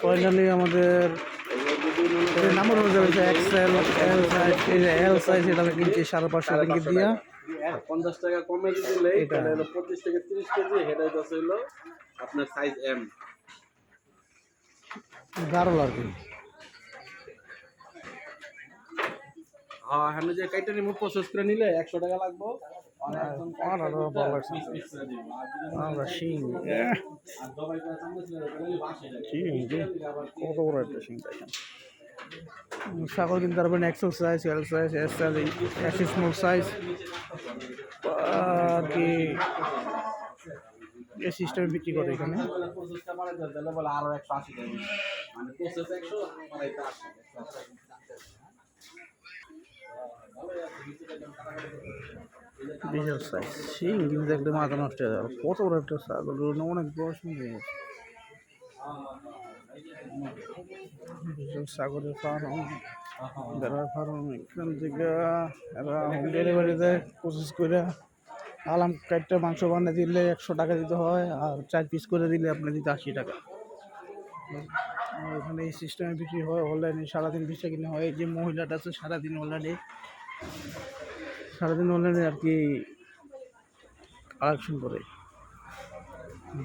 Finally আমাদের number অনুযায়ী XL L size, এই যে এল সাইজ এটা আমি কিনছি 550 রিঙ্গিত দিয়া। 50 টাকা কমে দিলে এটা হলো 25 থেকে 30 কেজি, এটা হলো আপনার সাইজ এম। গারল আর কি। হ্যাঁ, আমি যে কাইটা নিমু প্রসেস করে নিলে 100 টাকা লাগবে। আমরা শিং কত বড় একটা শিং দেখেন। ছাগল কিনতে পারবেন XL size, L size, S size, S small size আর কি এই সিস্টেমে বিক্রি করে এখানে। প্রসেসটা বাড়াই দিলে বলে আরো 180 টাকা, মানে প্রসেস 100 বাড়াইতে 80। বিশাল সাইজ শিং কিন্তু একটা মাথা নষ্ট হয়ে যাবে। কত বড় একটা ছাগল, অনেক বয়স নিয়ে বিশাল ছাগলের ফার্ম, বেড়ার ফার্ম। এখান থেকে এরা হোম ডেলিভারিতে প্রসেস করে আলাম কাটটা মাংস বানিয়ে দিলে 100 টাকা দিতে হয়, আর 4 পিস করে দিলে আপনি দিতে 80 টাকা। এখানে এই সিস্টেমে বিক্রি হয়। অনলাইনে সারাদিন বেচা কিনে হয়। এই যে মহিলাটা আছে সারাদিন অনলাইনে আর কি কালেকশন করে।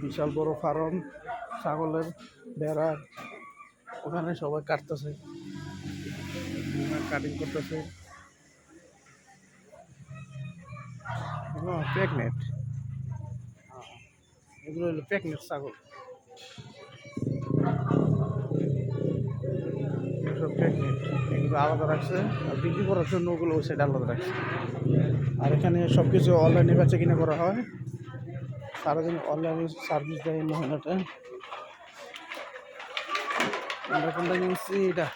বিশাল বড় ফার্ম ছাগলের, বেড়ার। ওখানে সবাই কাটতেছে, কাটিং করতেছে। প্যাকনেট, এগুলো হলো প্যাকনেট ছাগল। সব প্যাকনেট, এগুলো আলাদা রাখছে, আর বিক্রি করার জন্য ওগুলো ওই সাইড আলাদা রাখছে। আর এখানে সব কিছু অনলাইনে বেচা কিনা করা হয়। সারাদিন অনলাইনে সার্ভিস দেয় মহিলাটা। আমরা কোনটা নিয়েছি? এটা,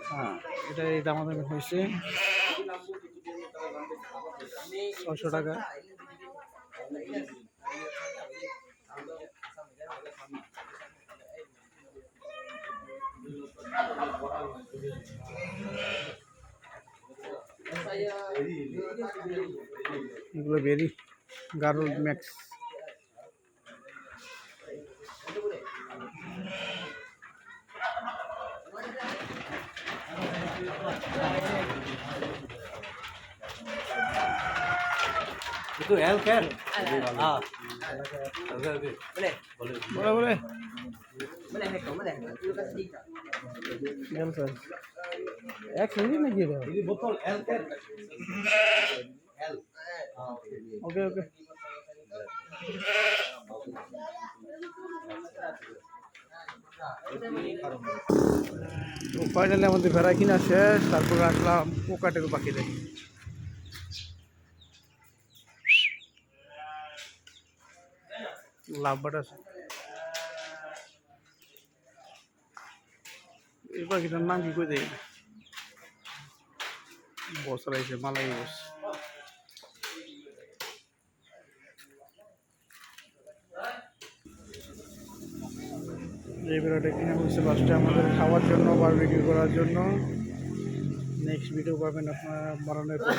হ্যাঁ, এটা এই দামাদামি হয়েছে 600 টাকা। এগুলো বেরি গারল ম্যাক্স। itu health care. Ah. boleh এক মিনিট নাকি এটা? Ini botol health care. L. Okay okay. Finally আমাদের ভেড়া কিনা শেষ। তারপরে আসলাম পোকাটের পাখি দেখি। লাভবাট আছে। এই পাখিটার নাম কি কই দেয়? বস রাইছে, মালাই বস। এই ভিডিওটা কিনে বলছে লাস্টে আমাদের খাওয়ার জন্য, বারবিকিউ করার জন্য। নেক্সট ভিডিও পাবেন আপনারা বানানোর পর।